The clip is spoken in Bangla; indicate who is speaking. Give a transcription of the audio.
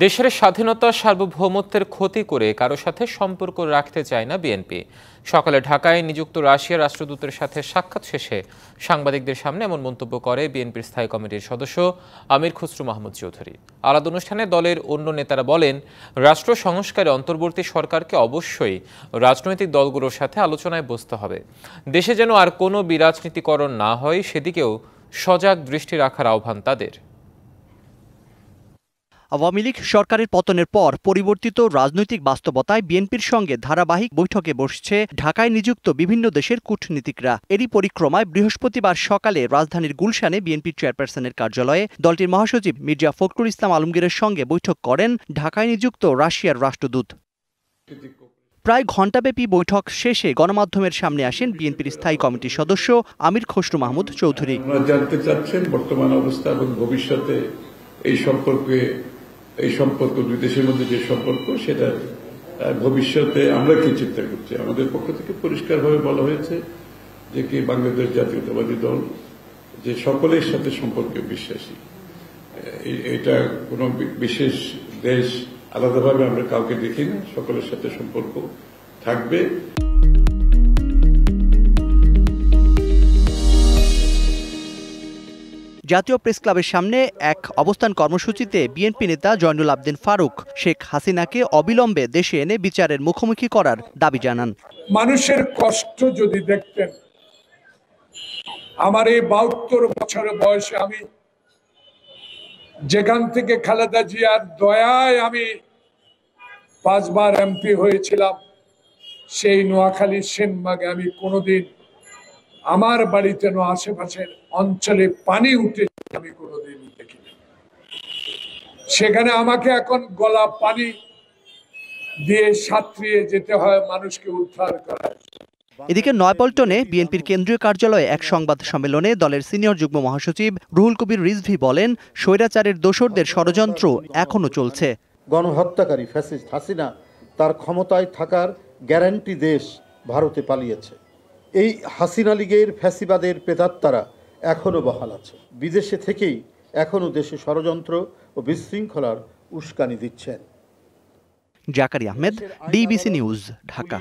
Speaker 1: দেশের স্বাধীনতা সার্বভৌমত্বের ক্ষতি করে কারো সাথে সম্পর্ক রাখতে চায় না বিএনপি। সকালে ঢাকায় নিযুক্ত রাশিয়ার রাষ্ট্রদূতের সাথে সাক্ষাৎ শেষে সাংবাদিকদের সামনে এমন মন্তব্য করে বিএনপির স্থায়ী কমিটির সদস্য আমির খসরু মাহমুদ চৌধুরী। আলাদা অনুষ্ঠানে দলের অন্য নেতারা বলেন, রাষ্ট্র সংস্কারে অন্তর্বর্তী সরকারকে অবশ্যই রাজনৈতিক দলগুলোর সাথে আলোচনায় বসতে হবে। দেশে যেন আর কোনো বিরাজনীতিকরণ না হয় সেদিকেও সজাগ দৃষ্টি রাখার আহ্বান তাদের।
Speaker 2: আওয়ামী লীগ সরকারের পতনের পর পরিবর্তিত রাজনৈতিক বাস্তবতায় বিএনপির সঙ্গে ধারাবাহিক বৈঠকে বসছে ঢাকায় নিযুক্ত বিভিন্ন দেশের কূটনীতিকরা। এরই পরিক্রমায় বৃহস্পতিবার সকালে রাজধানীর গুলশানে বিএনপি চেয়ারপারসনের কার্যালয়ে দলটির মহাসচিব মির্জা ফখরুল ইসলাম আলমগীরের সঙ্গে বৈঠক করেন ঢাকায় নিযুক্ত রাশিয়ার রাষ্ট্রদূত। প্রায় ঘণ্টাব্যাপী বৈঠক শেষে গণমাধ্যমের সামনে আসেন বিএনপির স্থায়ী কমিটির সদস্য আমির খসরু মাহমুদ চৌধুরী।
Speaker 3: জানতে চাচ্ছেন বর্তমান অবস্থা এবং ভবিষ্যতে এই সম্পর্ক দুই দেশের মধ্যে যে সম্পর্ক, সেটা ভবিষ্যতে আমরা কি চিন্তা করছি। আমাদের পক্ষ থেকে পরিষ্কারভাবে বলা হয়েছে যে কি বাংলাদেশ জাতীয়তাবাদী দল যে সকলের সাথে সম্পর্কে বিশ্বাসী। এটা কোনো বিশেষ দেশ আলাদাভাবে আমরা কাউকে দেখি না, সকলের সাথে সম্পর্ক থাকবে।
Speaker 2: জাতীয় প্রেস ক্লাবের সামনে এক অবস্থান কর্মসূচিতে বিএনপি নেতা জয়নুল আবদিন ফারুক শেখ হাসিনাকে অবিলম্বে দেশে এনে বিচারের মুখোমুখি করার দাবি জানান।
Speaker 4: মানুষের কষ্ট যদি দেখতেন, আমার এই 72 বছরের বয়সে আমি যেখান থেকে খালেদা জিয়ার দয়ায় আমি 5 বার এমপি হয়েছিলাম, সেই নোয়াখালীর সেনবাগে আমি কোনোদিন আমার বাড়িতে আশেপাশের অঞ্চলে পানি উঠে আমি কোনোদিন দেখিনি। সেখানে আমাকে এখন গলা পানি দিয়ে সাঁতরিয়ে যেতে হয় মানুষকে উদ্ধার করার।
Speaker 2: এদিকে নয়াপল্টনে বিএনপির কেন্দ্রীয় কার্যালয়ে এক সংবাদ সম্মেলনে দলের সিনিয়র যুগ্ম মহাসচিব রুহুল কবির রিজভী বলেন, স্বৈরাচারের দোসরদের ষড়যন্ত্র এখনো চলছে।
Speaker 5: গণহত্যাকারী ফ্যাসিস্ট হাসিনা তার ক্ষমতায় থাকার গ্যারান্টি দেশ ভারতে পালিয়েছে। এই হাসিনা লীগের ফ্যাসিবাদের প্রেতাত্মারা এখনো বহাল আছে। বিদেশে থেকেই এখনো দেশে ষড়যন্ত্র ও বিশৃঙ্খলার উস্কানি দিচ্ছেন।
Speaker 2: জাকারি আহমেদ, ডিবিসি নিউজ, ঢাকা।